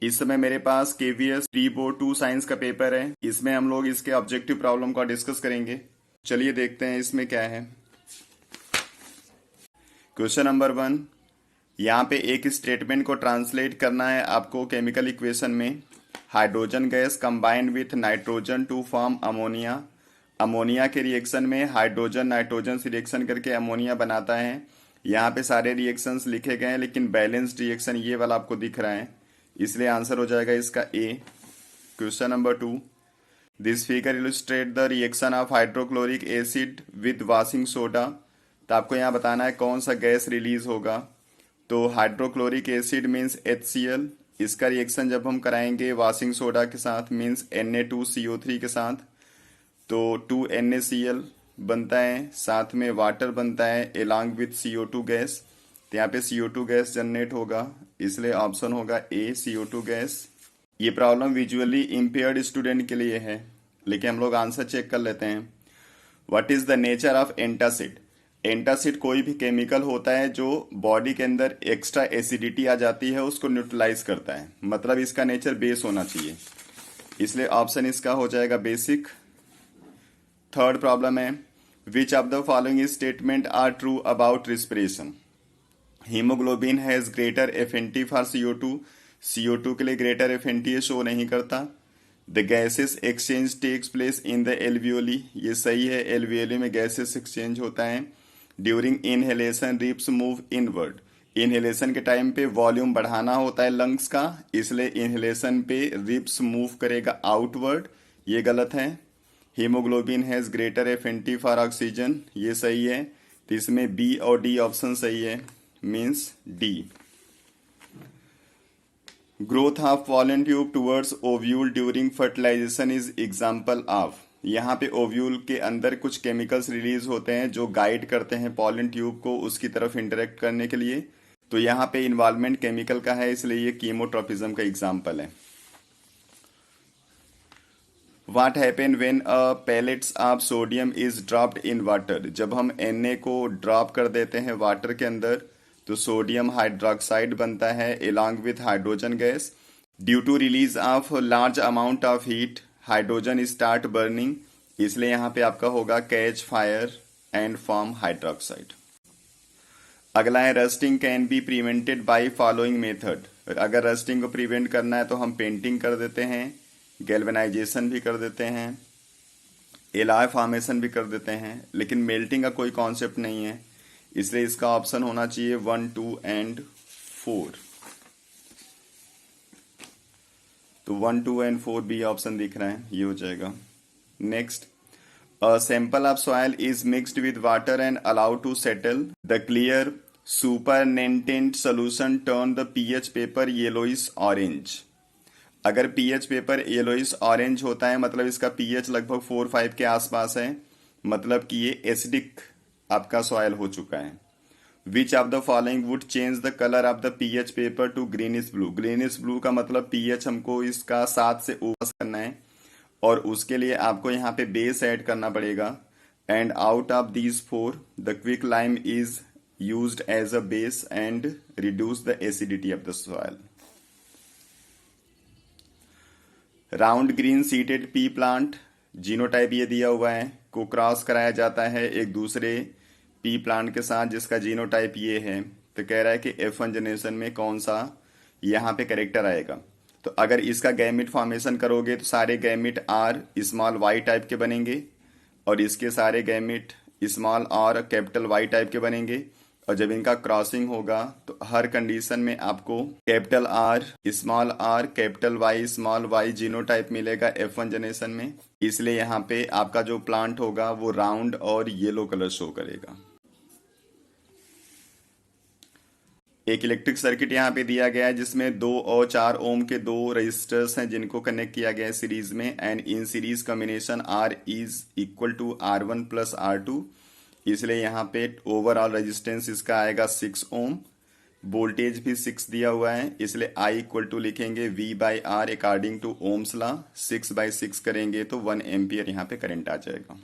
इस समय मेरे पास केवीएस प्री बोर्ड 2 साइंस का पेपर है। इसमें हम लोग इसके ऑब्जेक्टिव प्रॉब्लम का डिस्कस करेंगे। चलिए देखते हैं इसमें क्या है। क्वेश्चन नंबर 1, यहाँ पे एक स्टेटमेंट को ट्रांसलेट करना है आपको केमिकल इक्वेशन में। Hydrogen gas combined with nitrogen to form ammonia. Ammonia के रिएक्शन में हाइड्रोजन नाइट्रोजन से रिएक्शन करके अमोनिया बनाता है। यहाँ पे सारे रिएक्शंस लिखे गए हैं, लेकिन बैलेंस्ड रिएक्शन ये वाला आपको दिख रहा है, इसलिए आंसर हो जाएगा इसका A. Question number 2, this figure illustrate the reaction of hydrochloric acid with washing soda. तो आपको यहाँ बताना है कौन सा गैस रिलीज होगा। तो हाइड्रोक्लोरिक एसिड मीन्स HCl, इसका रिएक्शन जब हम कराएंगे वॉशिंग सोडा के साथ मीन्स Na2CO3 के साथ, तो 2NaCl बनता है, साथ में वाटर बनता है एलॉन्ग विथ CO2 गैस। तो यहाँ पे CO2 गैस जनरेट होगा, इसलिए ऑप्शन होगा ए CO2 गैस। ये प्रॉब्लम विजुअली इम्पेयर्ड स्टूडेंट के लिए है, लेकिन हम लोग आंसर चेक कर लेते हैं। What is the nature of antacid. Antacid कोई भी केमिकल होता है जो बॉडी के अंदर एक्स्ट्रा एसिडिटी आ जाती है उसको न्यूट्रलाइज करता है, मतलब इसका नेचर बेस होना चाहिए, इसलिए ऑप्शन इसका हो जाएगा बेसिक। थर्ड प्रॉब्लम है, which of the following statement are true about respiration. Haemoglobin has greater affinity for CO2। CO2 के लिए ग्रेटर एफिनिटी शो नहीं करता। The gases exchange takes place in the alveoli, ये सही है, एल्वियोली में gases exchange होता है। During inhalation ribs move inward. Inhalation के टाइम पे वॉल्यूम बढ़ाना होता है लंग्स का, इसलिए इनहेलेशन पे रिप्स मूव करेगा आउटवर्ड, ये गलत है। Haemoglobin has greater affinity for oxygen, ये सही है, तो इसमें बी और डी ऑप्शन सही है, means D. Growth of pollen tube towards ovule during fertilisation is example of. यहाँ पे ओव्यूल के अंदर कुछ केमिकल्स रिलीज होते हैं जो गाइड करते हैं पॉलन ट्यूब को उसकी तरफ इंटरेक्ट करने के लिए, तो यहाँ पे इन्वॉल्वमेंट केमिकल का है, इसलिए ये कीमोट्रोपिज्म का एग्जाम्पल है। What happen when a pellets of sodium is dropped in water। जब हम Na को ड्रॉप कर देते हैं वाटर के अंदर तो सोडियम हाइड्रोक्साइड बनता है along with hydrogen gas. Due to release of large amount of heat hydrogen start burning, इसलिए यहाँ पे आपका होगा catch fire and form hydroxide. अगला है, rusting can be prevented by following method. अगर रस्टिंग को प्रिवेंट करना है तो हम पेंटिंग कर देते हैं, गैल्वेनाइजेशन भी कर देते हैं, एलॉय फॉर्मेशन भी कर देते हैं, लेकिन मेल्टिंग का कोई कॉन्सेप्ट नहीं है, इसलिए इसका ऑप्शन होना चाहिए 1, 2 एंड 4। तो 1, 2 एंड 4 बी ऑप्शन दिख रहा है, ये हो जाएगा। Next, a sample of soil is mixed with water and allowed to settle. The clear supernatant solution turn the pH paper yellowish orange. अगर पीएच पेपर येलोइश ऑरेंज होता है मतलब इसका पीएच लगभग 4-5 के आसपास है, मतलब कि ये एसिडिक आपका सॉइल हो चुका है। Which of the following would change the colour of the pH paper two greenish blue. Greenish blue का मतलब पीएच हमको इसका 7 से ऊपर करना है और उसके लिए आपको यहाँ पे बेस ऐड करना पड़ेगा। And out of these 4 the quick lime is used as a base and reduce the acidity of the soil. Round green seeded pea plant, genotype ये दिया हुआ है, को क्रॉस कराया जाता है एक दूसरे पी प्लांट के साथ जिसका जीनोटाइप ये है। तो कह रहा है कि F1 जनरेशन में कौन सा यहाँ पे कैरेक्टर आएगा। तो अगर इसका गैमिट फॉर्मेशन करोगे तो सारे gamete R small y type के बनेंगे और इसके सारे gamete small r capital Y type के बनेंगे, और जब इनका क्रॉसिंग होगा तो हर कंडीशन में आपको capital R small r capital Y small y genotype मिलेगा F1 जनरेशन में, इसलिए यहाँ पे आपका जो प्लांट होगा वो राउंड और येलो कलर शो करेगा। एक इलेक्ट्रिक सर्किट यहाँ पे दिया गया है जिसमें 2 और 4 ओम के 2 रजिस्टर्स हैं जिनको कनेक्ट किया गया है सीरीज में, and in series combination R is equal to R1 plus R2, इसलिए यहाँ पे ओवरऑल रेजिस्टेंस इसका आएगा 6 ओम। वोल्टेज भी 6 दिया हुआ है, इसलिए I इक्वल टू लिखेंगे V/R according to Ohm's law. 6/6 करेंगे तो 1 एम्पियर यहाँ पे करंट आ जाएगा।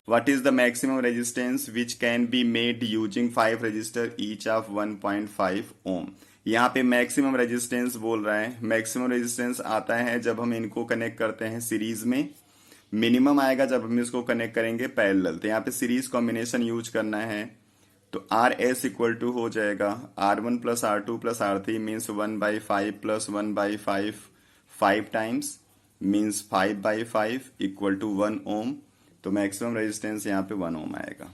What is the maximum resistance which can be made using 5 resistor each of 1.5 ohm? यहाँ पे मैक्सिमम रेजिस्टेंस बोल रहा है। मैक्सिमम रेजिस्टेंस आता है जब हम इनको कनेक्ट करते हैं सीरीज में, मिनिमम आएगा जब हम इसको कनेक्ट करेंगे पैरेलल। तो यहाँ पे सीरीज कॉम्बिनेशन यूज करना है, तो आर एस इक्वल टू हो जाएगा R1 plus R2 plus R3 means 1/5 plus 1/5 5 times means 5/5 equal to 1 ohm. तो मैक्सिमम रेजिस्टेंस यहाँ पे 1 ओम आएगा।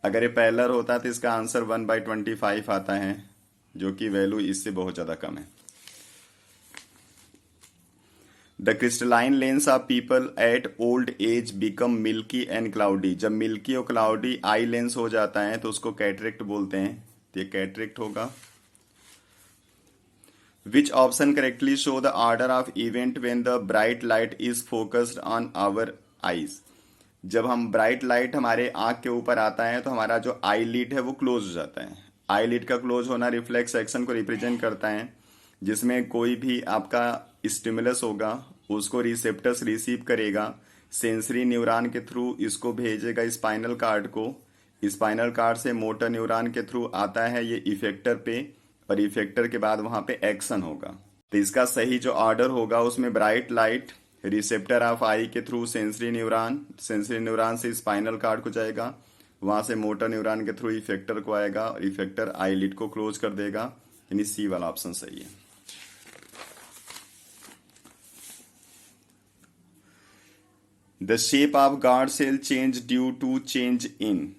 अगर ये पैरेलल होता तो इसका आंसर 1/25 आता है, जो कि वैल्यू इससे बहुत ज्यादा कम है। The crystalline lens of people at old age become milky and cloudy. जब मिल्की और क्लाउडी आई लेंस हो जाता है तो उसको कैटरेक्ट बोलते हैं। तो ये कैटरेक्ट होगा। Which option correctly show the order of event when the bright light is focused on our eyes. जब हम ब्राइट लाइट हमारे आंख के ऊपर आता है तो हमारा जो आई लिड है वो क्लोज हो जाता है। आई लिड का क्लोज होना रिफ्लेक्स एक्शन को रिप्रेजेंट करता है, जिसमें कोई भी आपका स्टिमुलस होगा उसको रिसेप्टर्स रिसीव करेगा, सेंसरी न्यूरॉन के थ्रू इसको भेजेगा स्पाइनल कार्ड को, स्पाइनल कार्ड से मोटर न्यूरॉन के थ्रू आता है ये इफेक्टर पे, और इफेक्टर के बाद वहां पे एक्शन होगा। तो इसका सही जो ऑर्डर होगा उसमें bright light receptor of eye के थ्रू सेंसरी न्यूरॉन से स्पाइनल कार्ड को जाएगा, वहां से मोटर न्यूरॉन के थ्रू इफेक्टर को आएगा और इफेक्टर आई लिड को क्लोज कर देगा। यानी सी वाला ऑप्शन सही है। The shape of guard cell change due to change in.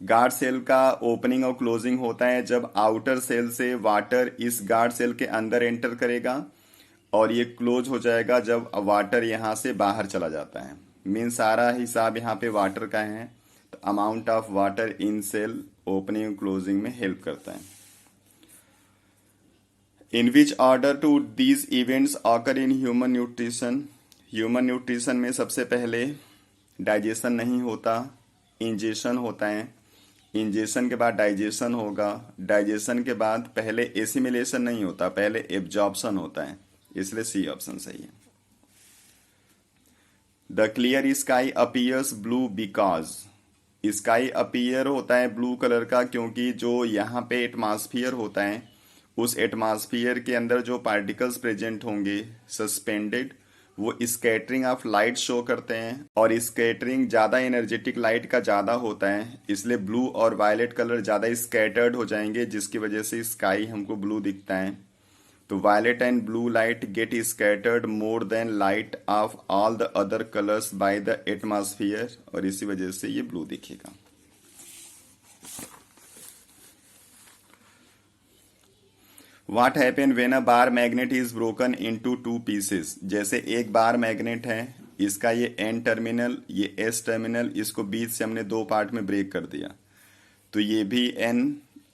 Guard cell का ओपनिंग और क्लोजिंग होता है जब आउटर सेल से वाटर इस गार्ड सेल के अंदर एंटर करेगा, और ये क्लोज हो जाएगा जब वाटर यहां से बाहर चला जाता है। मीन सारा हिसाब यहाँ पे वाटर का है, तो amount of water in cell opening और क्लोजिंग में हेल्प करता है। In which order to these events occur in human nutrition. Human nutrition में सबसे पहले डाइजेशन नहीं होता, इंजेशन होता है। इंजेशन के बाद डाइजेशन होगा, डाइजेशन के बाद पहले एसिमिलेशन नहीं होता, पहले एब्जॉर्प्शन होता है। इसलिए सी ऑप्शन सही है। The clear sky appears blue because. Sky appear होता है ब्लू कलर का क्योंकि जो यहाँ पे एटमॉस्फेयर होता है उस एटमॉस्फेयर के अंदर जो पार्टिकल्स प्रेजेंट होंगे सस्पेंडेड, वो स्कैटरिंग ऑफ लाइट शो करते हैं, और स्कैटरिंग ज्यादा एनर्जेटिक लाइट का ज्यादा होता है, इसलिए ब्लू और वायलेट कलर ज्यादा स्कैटर्ड हो जाएंगे, जिसकी वजह से स्काई हमको ब्लू दिखता है। तो violet and blue light get scattered more than light of all the other colours by the atmosphere, और इसी वजह से ये ब्लू दिखेगा। What happen when a bar magnet is broken into 2 pieces? जैसे एक बार मैग्नेट है, इसका ये N टर्मिनल, ये S टर्मिनल, इसको बीच से हमने 2 पार्ट में ब्रेक कर दिया, तो ये भी N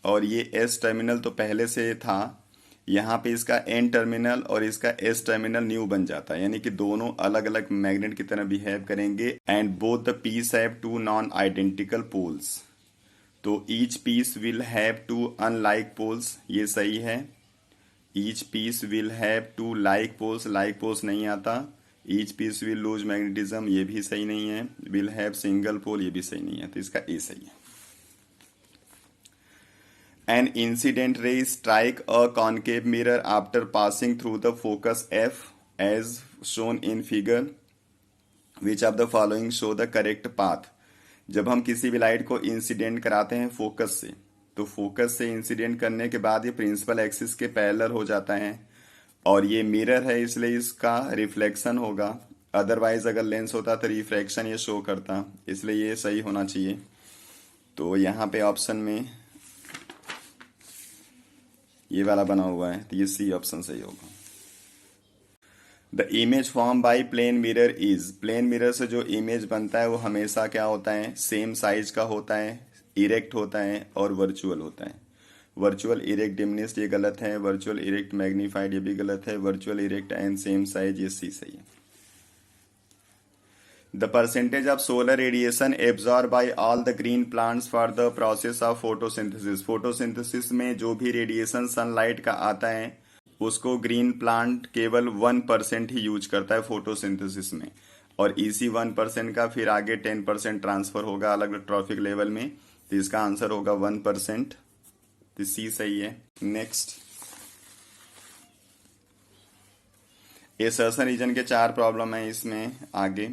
और ये S टर्मिनल तो पहले से था, यहाँ पे इसका N टर्मिनल और इसका S टर्मिनल न्यू बन जाता है, यानी कि दोनों अलग अलग मैग्नेट की तरह बिहेव करेंगे। And both the piece have 2 non identical poles. तो each piece will have 2 unlike poles, ये सही है। Each piece will have 2 like poles नहीं आता। Each piece will lose magnetism, ये भी सही नहीं है। विल हैव सिंगल पोल, ये भी सही नहीं है, तो इसका ए सही है। An incident ray strike a concave mirror after passing through the focus F as shown in figure. Which of the following show the correct path? जब हम किसी भी लाइट को इंसिडेंट कराते हैं फोकस से, तो फोकस से इंसिडेंट करने के बाद ये प्रिंसिपल एक्सिस के पैरेलल हो जाता है, और ये मिरर है इसलिए इसका रिफ्लेक्शन होगा। अदरवाइज अगर लेंस होता तो रिफ्रैक्शन ये शो करता, इसलिए ये सही होना चाहिए। तो यहाँ पे ऑप्शन में ये वाला बना हुआ है, तो ये सी ऑप्शन सही होगा। The image form by plane mirror is. Plane mirror से जो इमेज बनता है वो हमेशा क्या होता है, सेम साइज का होता है, इरेक्ट होता है और वर्चुअल होता है। वर्चुअल इरेक्ट डिमिनिश्ड ये गलत है, वर्चुअल इरेक्ट मैग्नीफाइड ये भी गलत है, virtual erect and same size ये सी सही है। The percentage of solar radiation absorb by all the green plants for the process of photosynthesis. Photosynthesis में जो भी रेडिएशन सनलाइट का आता है उसको ग्रीन प्लांट केवल 1% ही यूज करता है फोटोसिंथेसिस में। और EC 1% का फिर आगे 10% ट्रांसफर होगा अलग अलग ट्रॉफिक लेवल में, तो इसका आंसर होगा 1%। तो सी सही है। नेक्स्ट, एसर्शन रीजन के 4 प्रॉब्लम है इसमें आगे।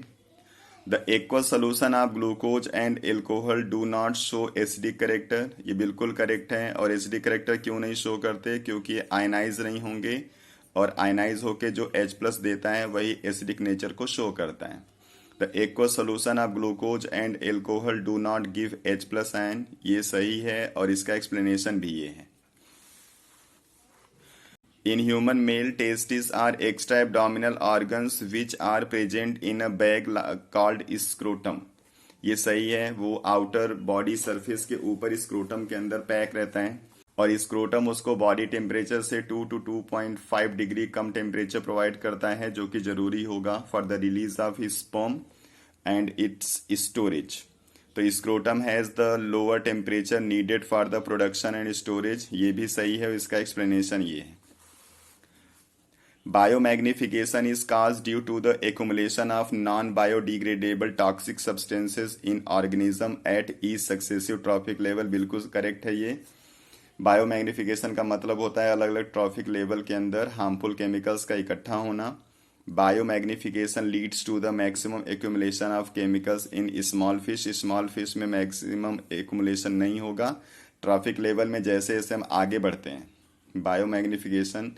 The aqueous solution of glucose and alcohol do not show acidic character, ये बिल्कुल करेक्ट है। और एसिडिक करेक्टर क्यों नहीं शो करते? क्योंकि आयनाइज नहीं होंगे, और आयनाइज होके जो H+ देता है वही एसिडिक नेचर को शो करता है। The aqueous solution of glucose and alcohol do not give H+ ion, ये सही है और इसका एक्सप्लेनेशन भी ये है। In human male testes are extra abdominal organs which are present in a bag called scrotum, ये सही है। वो आउटर बॉडी सरफेस के ऊपर स्क्रोटम के अंदर पैक रहता है, और स्क्रोटम उसको बॉडी टेम्परेचर से 2 to 2.5 डिग्री कम टेम्परेचर प्रोवाइड करता है, जो कि जरूरी होगा for the release of sperm and its storage. तो scrotum has the lower temperature needed for the production and storage, ये भी सही है। इसका एक्सप्लेनेशन ये है। Biomagnification is caused due to the accumulation of non-biodegradable toxic substances in organism at each successive trophic level, बिल्कुल correct है ये। बायोमैग्निफिकेशन का मतलब होता है अलग अलग ट्रॉफिक लेवल के अंदर हार्मफुल केमिकल्स का इकट्ठा होना। Biomagnification leads to the maximum accumulation of chemicals in small fish, small fish में मैक्सिमम एक्यूमुलेशन नहीं होगा। ट्रॉफिक लेवल में जैसे जैसे हम आगे बढ़ते हैं बायोमैग्निफिकेशन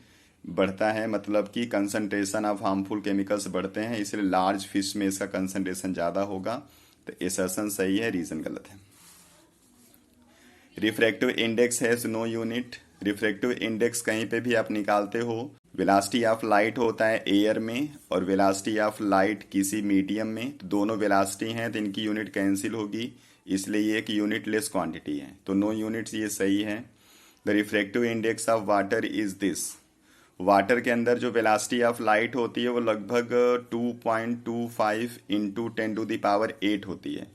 बढ़ता है, मतलब कि कंसंट्रेशन ऑफ हार्मफुल केमिकल्स बढ़ते हैं, इसलिए लार्ज फिश में इसका कंसंट्रेशन ज़्यादा होगा। तो एसर्शन सही है, रीजन गलत है। Refractive index has no unit, refractive index कहीं पे भी आप निकालते हो, वेलोसिटी ऑफ लाइट होता है एयर में और वेलोसिटी ऑफ लाइट किसी मीडियम में, तो दोनों वेलोसिटी हैं तो इनकी यूनिट कैंसिल होगी, इसलिए ये एक यूनिट लेस क्वांटिटी है, तो नो यूनिट्स ये सही है। The refractive index of water is this, water के अंदर जो वेलोसिटी ऑफ लाइट होती है वो लगभग 2.25 इंटू 10⁸ होती है।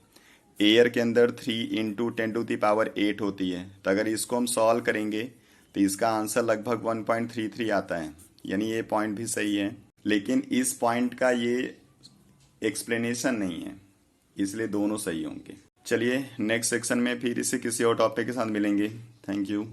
एयर के अंदर 3 इंटू 10⁸ होती है। तो अगर इसको हम सॉल्व करेंगे तो इसका आंसर लगभग 1.33 आता है, यानी ये पॉइंट भी सही है, लेकिन इस पॉइंट का ये एक्सप्लेनेशन नहीं है, इसलिए दोनों सही होंगे। चलिए नेक्स्ट सेक्शन में फिर इसे किसी और टॉपिक के साथ मिलेंगे। Thank you.